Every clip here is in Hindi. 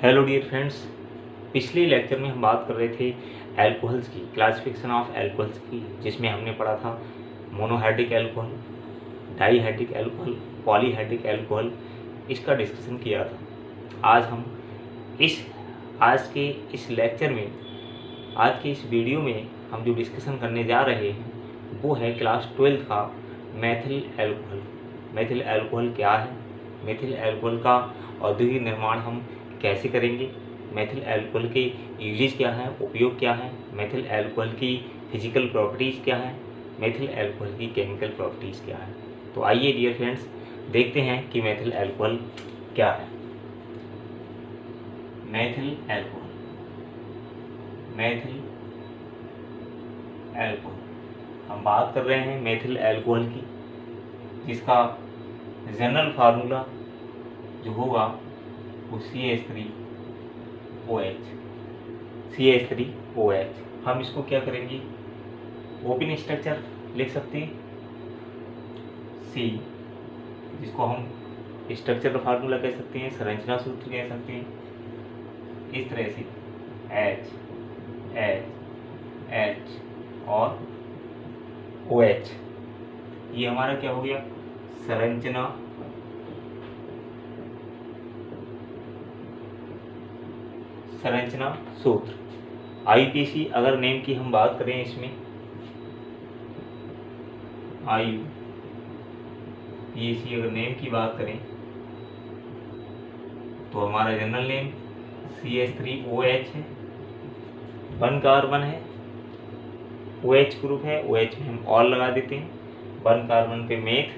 हेलो डियर फ्रेंड्स, पिछले लेक्चर में हम बात कर रहे थे एल्कोहल्स की, क्लासिफिकेशन ऑफ एल्कोहल्स की, जिसमें हमने पढ़ा था monohydric alcohol, dihydric alcohol, polyhydric alcohol. इसका डिस्कशन किया था। आज के इस लेक्चर में, आज के इस वीडियो में हम जो डिस्कशन करने जा रहे हैं वो है क्लास 12 का मेथिल एल्कोहल। मेथिल एल्कोहल क्या है, मेथिल एल्कोहल का औद्योगिक निर्माण हम कैसे करेंगे, मेथिल एल्कोहल के यूजेज क्या है, उपयोग क्या है, मेथिल एल्कोहल की फिजिकल प्रॉपर्टीज़ क्या है, मेथिल एल्कोहल की केमिकल प्रॉपर्टीज़ क्या है। तो आइए डियर फ्रेंड्स देखते हैं कि मेथिल एल्कोहल क्या है। मेथिल एल्कोहल, मेथिल एल्कोहल हम बात कर रहे हैं मेथिल एल्कोहल की, जिसका जनरल फार्मूला जो होगा वो CH3OH। हम इसको क्या करेंगे, ओपन स्ट्रक्चर लिख सकते हैं C, जिसको हम स्ट्रक्चर का फार्मूला कह सकते हैं, संरचना सूत्र कह सकते हैं। इस तरह से H और OH, ये हमारा क्या हो गया, संरचना सूत्र। IUPAC अगर नेम की हम बात करें, इसमें IUPAC अगर नेम की बात करें तो हमारा जनरल नेम CH3OH है, 1 कार्बन है, OH ग्रुप है, OH में हम ऑल लगा देते हैं। 1 कार्बन पे मेथ,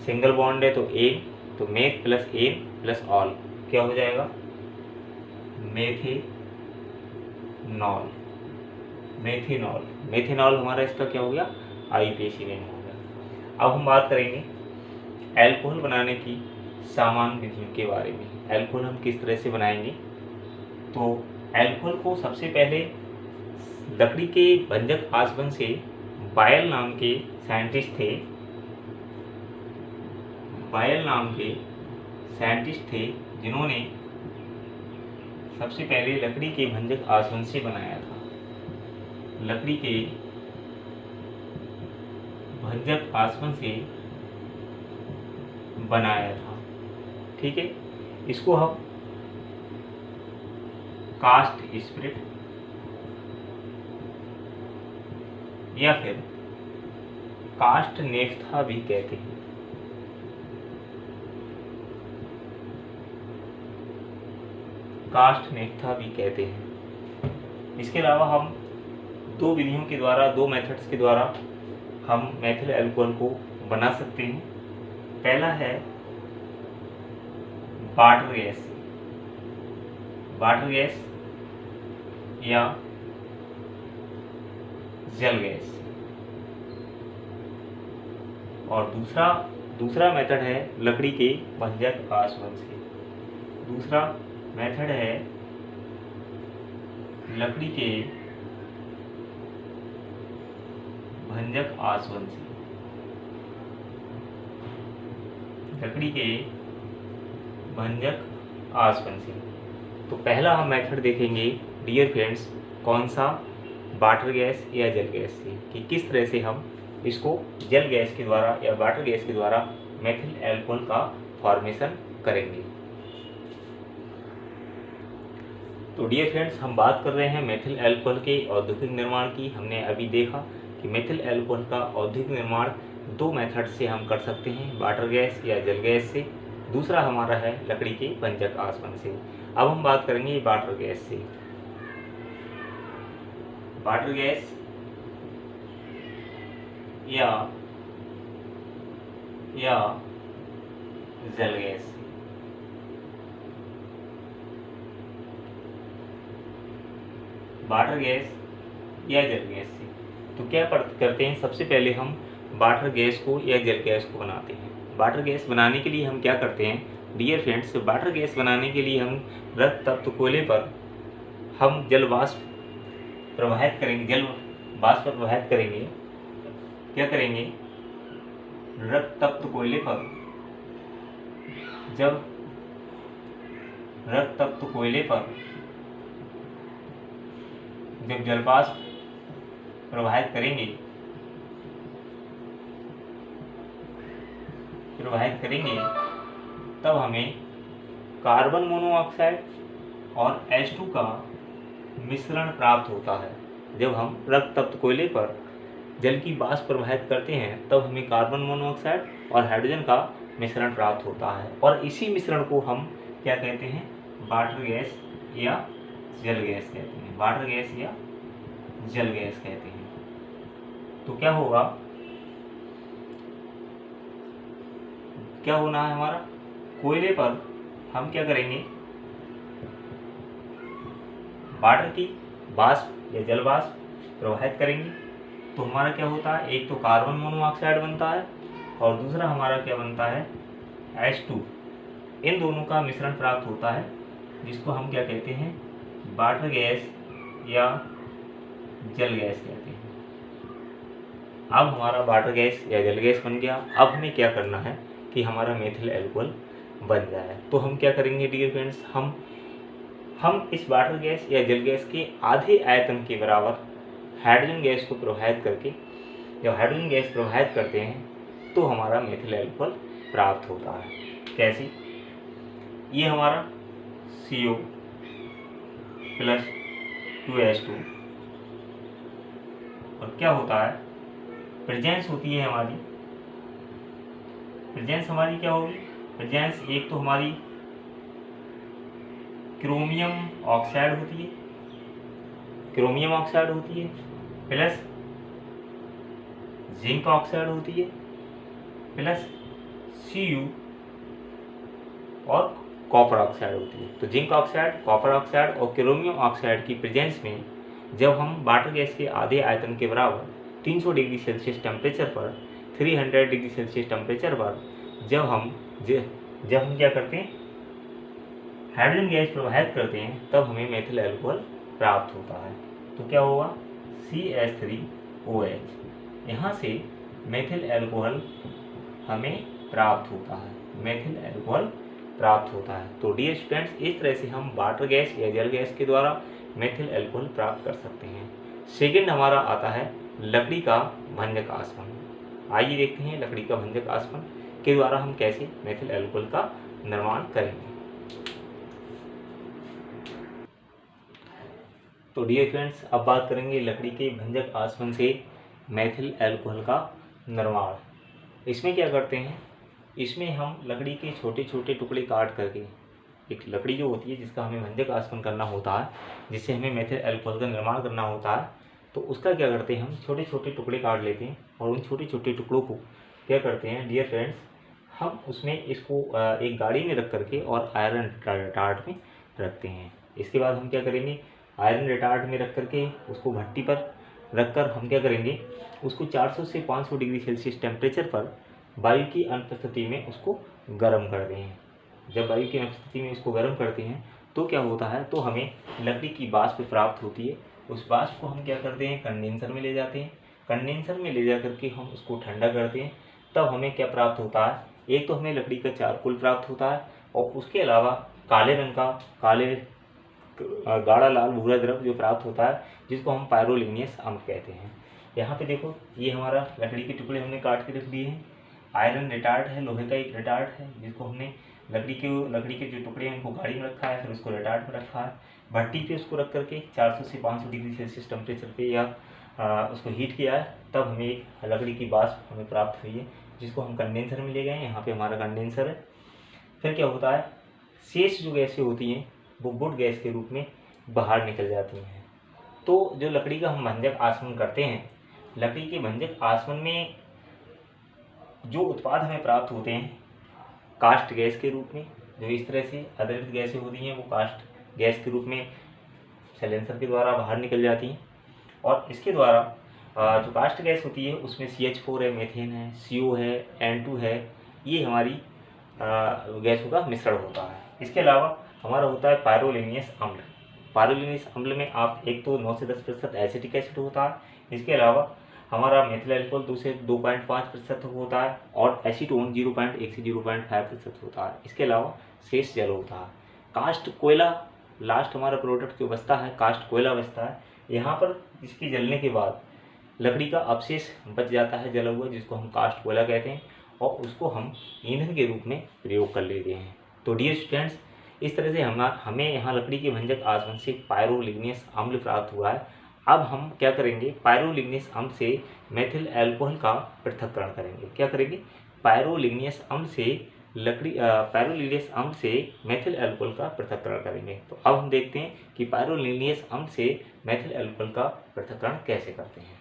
सिंगल बॉन्ड है तो एन, तो math plus n plus all क्या हो जाएगा, मेथेनॉल। मेथेनॉल हमारा इसका क्या हो गया, IUPAC नेम हो गया। अब हम बात करेंगे एल्कोहल बनाने की सामान्य विधियों के बारे में। एल्कोहल हम किस तरह से बनाएंगे, तो एल्कोहल को सबसे पहले लकड़ी के भंजक आसवन से बायल नाम के साइंटिस्ट थे, जिन्होंने सबसे पहले लकड़ी के भंजक आसवन से बनाया था। लकड़ी के भंजक आसवन से बनाया था, ठीक है। इसको हम कास्ट स्पिरिट या फिर कास्ट नेफ्था भी कहते हैं। कास्ट नेफ्था भी कहते हैं। इसके अलावा हम दो विधियों के द्वारा, दो मेथड्स के द्वारा हम मेथिल एल्कोहल को बना सकते हैं। पहला है वाटर गैस या जल गैस, और दूसरा मेथड है लकड़ी के भंजक आसवन से। दूसरा मेथड है लकड़ी के भंजक आसवन से। लकड़ी के भंजक आसवन से तो पहला हम मेथड देखेंगे डियर फ्रेंड्स, कौन सा, वाटर गैस या जल गैस से, कि किस तरह से हम इसको जल गैस के द्वारा या वाटर गैस के द्वारा मेथिल एल्कोहल का फॉर्मेशन करेंगे। तो डियर फ्रेंड्स, हम बात कर रहे हैं मेथिल एल्कोहल के औद्योगिक निर्माण की। हमने अभी देखा कि मेथिल एल्कोहल का औद्योगिक निर्माण दो मेथड से हम कर सकते हैं, वाटर गैस या जल गैस से। दूसरा हमारा है लकड़ी के भंजक आसवन से। अब हम बात करेंगे वाटर गैस से। वाटर गैस या जल गैस। वाटर गैस या जल गैस से तो क्या करते हैं, सबसे पहले हम वाटर गैस को या जल गैस को बनाते हैं। वाटर गैस बनाने के लिए हम क्या करते हैं डियर फ्रेंड्स, वाटर गैस बनाने के लिए हम रक्त तप्त कोयले पर हम जल वाष्प प्रवाहित करेंगे। क्या करेंगे, रक्त तप्त कोयले पर जब रक्त तप्त कोयले पर जब जलवाष्प प्रवाहित करेंगे तब हमें कार्बन मोनोऑक्साइड और H2 का मिश्रण प्राप्त होता है। जब हम रक्त तप्त कोयले पर जल की वाष्प प्रवाहित करते हैं तब हमें कार्बन मोनोऑक्साइड और हाइड्रोजन का मिश्रण प्राप्त होता है, और इसी मिश्रण को हम क्या कहते हैं, वाटर गैस या जल गैस कहते हैं। वाटर गैस या जल गैस कहते हैं। तो क्या होगा, क्या होना है हमारा, कोयले पर हम क्या करेंगे, वाटर की वाष्प या जल वाष्प प्रवाहित करेंगे। तो हमारा क्या होता है, एक तो कार्बन मोनोऑक्साइड बनता है और दूसरा हमारा क्या बनता है, H2। इन दोनों का मिश्रण प्राप्त होता है जिसको हम क्या कहते हैं, वाटर गैस या जल गैस कहते हैं। अब हमारा वाटर गैस या जल गैस बन गया। अब हमें क्या करना है कि हमारा मेथिल एल्कोहल बन जाए। तो हम क्या करेंगे डियर फ्रेंड्स, हम इस वाटर गैस या जल गैस के आधे आयतन के बराबर हाइड्रोजन गैस को प्रवाहित करके, जब हाइड्रोजन गैस प्रवाहित करते हैं तो हमारा मेथिल एल्कोहल प्राप्त होता है। कैसे, ये हमारा CO प्लस 2H2 और क्या होता है, प्रेजेंस होती है हमारी, प्रेजेंस हमारी क्या होगी, प्रेजेंस एक तो हमारी क्रोमियम ऑक्साइड होती है, क्रोमियम ऑक्साइड होती है, प्लस जिंक ऑक्साइड होती है, प्लस Cu और कॉपर ऑक्साइड होती है। तो जिंक ऑक्साइड, कॉपर ऑक्साइड और क्रोमियम ऑक्साइड की प्रेजेंस में जब हम वाटर गैस के आधे आयतन के बराबर 300 डिग्री सेल्सियस टेम्परेचर पर, 300 डिग्री सेल्सियस टेम्परेचर पर जब हम क्या करते हैं, हाइड्रोजन गैस प्रवाहित करते हैं तब हमें मेथिल एल्कोहल प्राप्त होता है। तो क्या होगा, CH3OH, यहाँ से मेथिल एल्कोहल हमें प्राप्त होता है, मेथिल एल्कोहल प्राप्त होता है। तो डियर स्टूडेंट्स, इस तरह से हम वाटर गैस या जल गैस के द्वारा मेथिल एल्कोहल प्राप्त कर सकते हैं। सेकंड हमारा आता है लकड़ी का भंजक आसवन। आइए देखते हैं लकड़ी का भंजक आसवन के द्वारा हम कैसे मेथिल एल्कोहल का निर्माण करेंगे। तो डियर फ्रेंड्स, अब बात करेंगे लकड़ी के भंजक आसवन से मेथिल एल्कोहल का निर्माण। इसमें क्या करते हैं, इसमें हम लकड़ी के छोटे छोटे टुकड़े काट करके, एक लकड़ी जो होती है जिसका हमें भंजक आसवन करना होता है, जिससे हमें मेथिल एल्कोहल का निर्माण करना होता है, तो उसका क्या करते हैं, हम छोटे छोटे टुकड़े काट लेते हैं और उन छोटे छोटे टुकड़ों को क्या करते हैं डियर फ्रेंड्स, हम उसमें इसको एक गाड़ी में रख करके और आयरन रिटार्ड में रखते हैं। इसके बाद हम क्या करेंगे, आयरन रिटार्ड में रख करके उसको भट्टी पर रख कर हम क्या करेंगे, उसको 400 से 500 डिग्री सेल्सियस टेम्परेचर पर वायु की अनुपस्थिति में उसको गर्म करते हैं। जब वायु की अनुपस्थिति में इसको गर्म करते हैं तो क्या होता है, तो हमें लकड़ी की वाष्प प्राप्त होती है। उस वाष्प को हम क्या करते हैं, कंडेंसर में ले जाते हैं। कंडेंसर में ले जा करके हम उसको ठंडा करते हैं। तब हमें क्या प्राप्त होता है, एक तो हमें लकड़ी का चारकोल प्राप्त होता है और उसके अलावा काले रंग का गाढ़ा लाल भूरा द्रव जो प्राप्त होता है, जिसको हम पायरोलिनियस अम्ल कहते हैं। यहाँ पे देखो, ये हमारा लकड़ी के टुकड़े हमने काट के रख दिए हैं। आयरन रिटार्ड है, लोहे का एक रिटार्ड है, जिसको हमने लकड़ी के जो टुकड़े हैं उनको गाड़ी में रखा है, फिर उसको रिटार्ड में रखा है। भट्टी पे उसको रख करके 400 से 500 डिग्री सेल्सियस टेम्परेचर पे या उसको हीट किया है, तब हमें एक लकड़ी की वाष्प हमें प्राप्त हुई है, जिसको हम कंडेंसर में ले गए। यहाँ पे हमारा कंडेंसर है। फिर क्या होता है, शेष जो गैसें होती हैं वो गुड गैस के रूप में बाहर निकल जाती हैं। तो जो लकड़ी का हम भंजक आसवन करते हैं, लकड़ी के भंजक आसवन में जो उत्पाद हमें प्राप्त होते हैं कास्ट गैस के रूप में, जो इस तरह से अतिरिक्त गैसें होती हैं वो कास्ट गैस के रूप में साइलेंसर के द्वारा बाहर निकल जाती हैं। और इसके द्वारा जो कास्ट गैस होती है उसमें CH4 है, मीथेन है, CO है, N2 है, ये हमारी गैसों का मिश्रण होता है। इसके अलावा हमारा होता है पायरोलिनियस अम्ल। पायरोलिनियस अम्ल में आप एक तो 9 से 10% एसिटिक एसिड होता है। इसके अलावा हमारा मेथिल एल्कोहल 2 से 2.5% होता है और एसीटोन 0.1 से 0.5% होता है। इसके अलावा शेष जल होता है। कास्ट कोयला, लास्ट हमारा प्रोडक्ट जो बचता है कास्ट कोयला बचता है। यहाँ पर इसके जलने के बाद लकड़ी का अवशेष बच जाता है जला हुआ, जिसको हम कास्ट कोयला कहते हैं, और उसको हम ईंधन के रूप में प्रयोग कर लेते हैं। तो डियर स्टूडेंट्स, इस तरह से हमें यहाँ लकड़ी के भंजक आनुवंशिक पायरोलिग्नियस अम्ल प्राप्त हुआ है। अब हम क्या करेंगे, पायरोलिग्नियस अम्ल से मेथिल अल्कोहल का पृथक्करण करेंगे। क्या करेंगे, पायरोलिग्नियस अम्ल से पायरोलिग्नियस अम्ल से मेथिल अल्कोहल का पृथक्करण करेंगे। तो अब हम देखते हैं कि पायरोलिग्नियस अम्ल से मेथिल अल्कोहल का पृथक्करण कैसे करते हैं।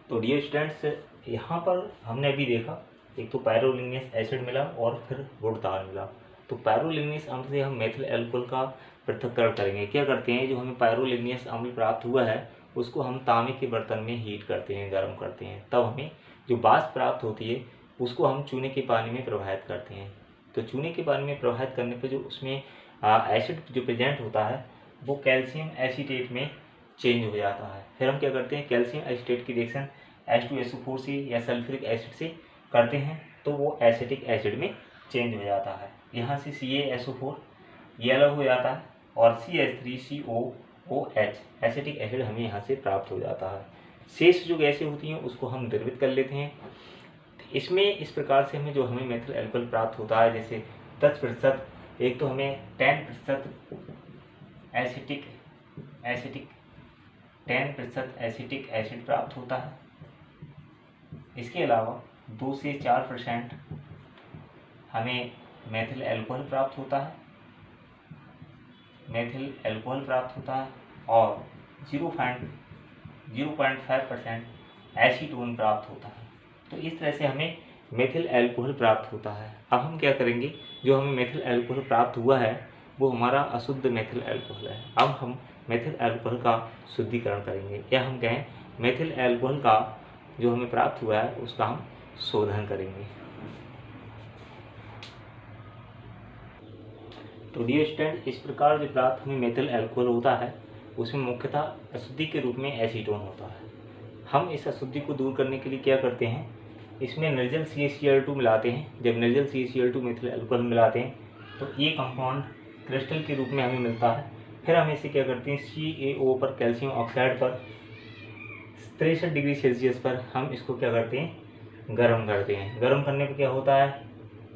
तो डियर स्टूडेंट्स, यहाँ पर हमने अभी देखा, एक तो पायरोलिग्नियस एसिड मिला और फिर गुड़ तार मिला। तो पायरोलिग्नियस अम्ल से हम मेथिल अल्कोहल का पृथक्करण करेंगे। क्या करते हैं, जो हमें पायरोलिग्नियस अम्ल प्राप्त हुआ है उसको हम तांबे के बर्तन में हीट करते हैं, गर्म करते हैं। तब हमें जो वाष्प प्राप्त होती है उसको हम चूने के पानी में प्रवाहित करते हैं। तो चूने के पानी में प्रवाहित करने पर जो उसमें एसिड जो प्रेजेंट होता है वो कैल्शियम एसीटेट में चेंज हो जाता है। फिर हम क्या करते हैं, कैल्शियम एसीटेट की रिएक्शन H2SO4 से या सल्फ्यूरिक एसिड से करते हैं, तो वो एसिटिक एसिड में चेंज हो जाता है। यहाँ से CaSO4 ये अलग हो जाता है और CH3COOH एसिटिक एसिड हमें यहाँ से प्राप्त हो जाता है। शेष जो गैसें होती हैं उसको हम द्रवित कर लेते हैं। इसमें इस प्रकार से हमें मेथिल अल्कोहल प्राप्त होता है, जैसे 10%, एक तो हमें 10% एसिटिक एसिड प्राप्त होता है। इसके अलावा 2 से 4% हमें मेथिल अल्कोहल प्राप्त होता है और 0.5% एसीटोन प्राप्त होता है। तो इस तरह से हमें मेथिल अल्कोहल प्राप्त होता है। अब हम क्या करेंगे, जो हमें मेथिल अल्कोहल प्राप्त हुआ है वो हमारा अशुद्ध मेथिल अल्कोहल है। अब हम मेथिल अल्कोहल का शुद्धिकरण करेंगे, या हम कहें मेथिल अल्कोहल का जो हमें प्राप्त हुआ है उसका हम शोधन करेंगे। तो डियर स्टूडेंट, इस प्रकार जो प्राप्त हमें मेथिल अल्कोहल होता है उसमें मुख्यतः अशुद्धि के रूप में एसीटोन होता है। हम इस अशुद्धि को दूर करने के लिए क्या करते हैं, इसमें निर्जल CaCl2 मिलाते हैं। जब निर्जल CaCl2 मेथिल अल्कोहल मिलाते हैं तो ये कंपाउंड क्रिस्टल के रूप में हमें मिलता है। फिर हम इसे क्या करते हैं, CaO पर, कैल्शियम ऑक्साइड पर 63 डिग्री सेल्सियस पर हम इसको क्या करते हैं, गर्म करते हैं। गर्म करने पर क्या होता है,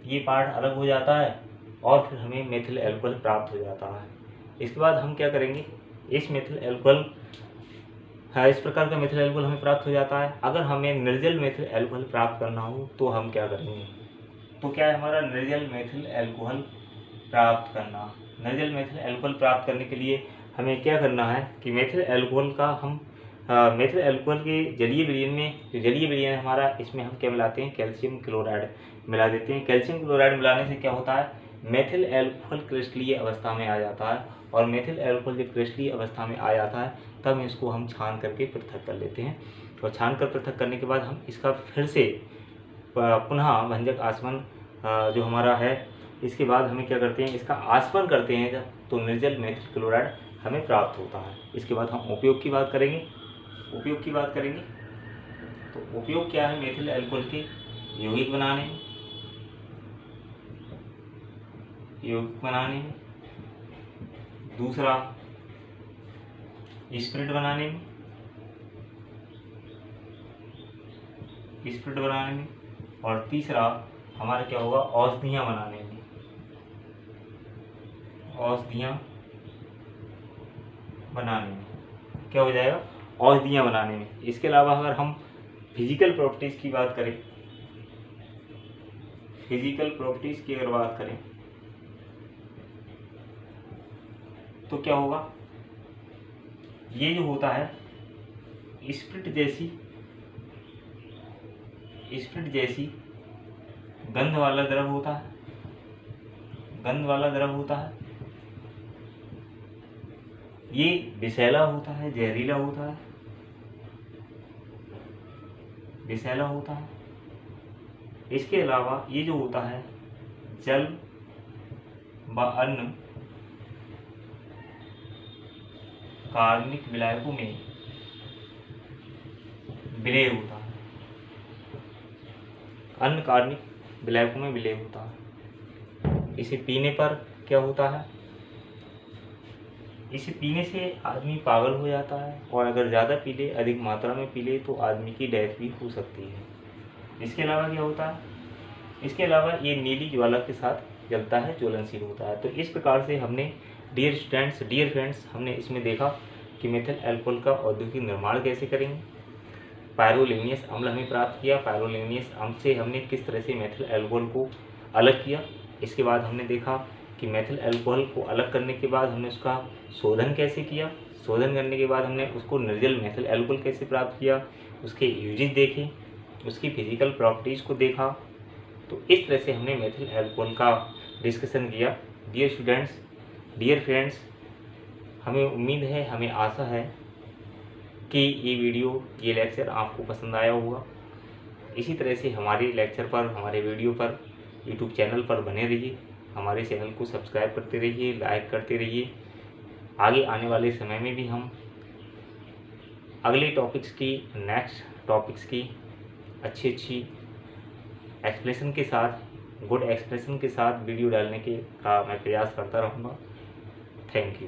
ये पार्ट अलग हो जाता है और फिर हमें मेथिल अल्कोहल प्राप्त हो जाता है। इसके बाद हम क्या करेंगे, इस मेथिल अल्कोहल इस प्रकार का मेथिल अल्कोहल हमें प्राप्त हो जाता है। अगर हमें निर्जल मेथिल अल्कोहल प्राप्त करना हो तो हम क्या करेंगे, तो क्या है हमारा निर्जल मेथिल अल्कोहल प्राप्त करना। निर्जल मेथिल अल्कोहल प्राप्त करने के लिए हमें क्या करना है कि मेथिल अल्कोहल का हम मेथिल अल्कोहल के जलीय विलयन में, जो जलीय विलयन है हमारा, इसमें हम क्या मिलाते हैं, कैल्शियम क्लोराइड मिला देते हैं। कैल्शियम क्लोराइड मिलाने से क्या होता है, मेथिल अल्कोहल क्रिस्टलीय अवस्था में आ जाता है, और मेथिल अल्कोहल जब क्रिस्टलीय अवस्था में आ जाता है तब इसको हम छान करके पृथक कर लेते हैं। और छान कर पृथक करने के बाद हम इसका फिर से पुनः भंजक आसवन जो हमारा है, इसके बाद हमें क्या करते हैं, इसका आसवन करते हैं जब, तो निर्जल मेथिल क्लोराइड हमें प्राप्त होता है। इसके बाद हम उपयोग की बात करेंगे। तो उपयोग क्या है, मेथिल अल्कोहल के यौगिक बनाने में, दूसरा स्पिरिट बनाने में, और तीसरा हमारा क्या होगा, औषधियाँ बनाने में, क्या हो जाएगा, औषधियाँ बनाने में। इसके अलावा अगर हम फिजिकल प्रॉपर्टीज़ की बात करें, तो क्या होगा, ये जो होता है स्पिरिट जैसी गंध वाला द्रव होता है। ये विषैला होता है, जहरीला होता है। इसके अलावा ये जो होता है जल व अन्य कार्बनिक विलायकों में विलय होता है। इसे पीने पर क्या होता है, इसे पीने से आदमी पागल हो जाता है, और अगर ज़्यादा पी ले, अधिक मात्रा में पी ले, तो आदमी की डेथ भी हो सकती है। इसके अलावा क्या होता है, इसके अलावा ये नीली ज्वाला के साथ जलता है, ज्वलनशील होता है। तो इस प्रकार से हमने डियर स्टूडेंट्स, डियर फ्रेंड्स, हमने इसमें देखा कि मेथिल अल्कोहल का औद्योगिक निर्माण कैसे करेंगे। पायरोलिनियस अम्ल हमें प्राप्त किया, पायरोलिनियस अम्ल से हमने किस तरह से मेथिल अल्कोहल को अलग किया। इसके बाद हमने देखा कि मेथिल अल्कोहल को अलग करने के बाद हमने उसका शोधन कैसे किया, शोधन करने के बाद हमने उसको निर्जल मेथिल अल्कोहल कैसे प्राप्त किया, उसके यूजेस देखे, उसकी फिजिकल प्रॉपर्टीज़ को देखा। तो इस तरह से हमने मेथिल अल्कोहल का डिस्कशन किया। डियर स्टूडेंट्स, डियर फ्रेंड्स, हमें उम्मीद है, हमें आशा है कि ये वीडियो, ये लेक्चर आपको पसंद आया होगा। इसी तरह से हमारे लेक्चर पर, हमारे वीडियो पर, यूट्यूब चैनल पर बने रहिए। हमारे चैनल को सब्सक्राइब करते रहिए, लाइक करते रहिए। आगे आने वाले समय में भी हम अगले टॉपिक्स की, नेक्स्ट टॉपिक्स की अच्छी एक्सप्लेनेशन के साथ, गुड एक्सप्लेनेशन के साथ वीडियो डालने का मैं प्रयास करता रहूँगा। Thank you.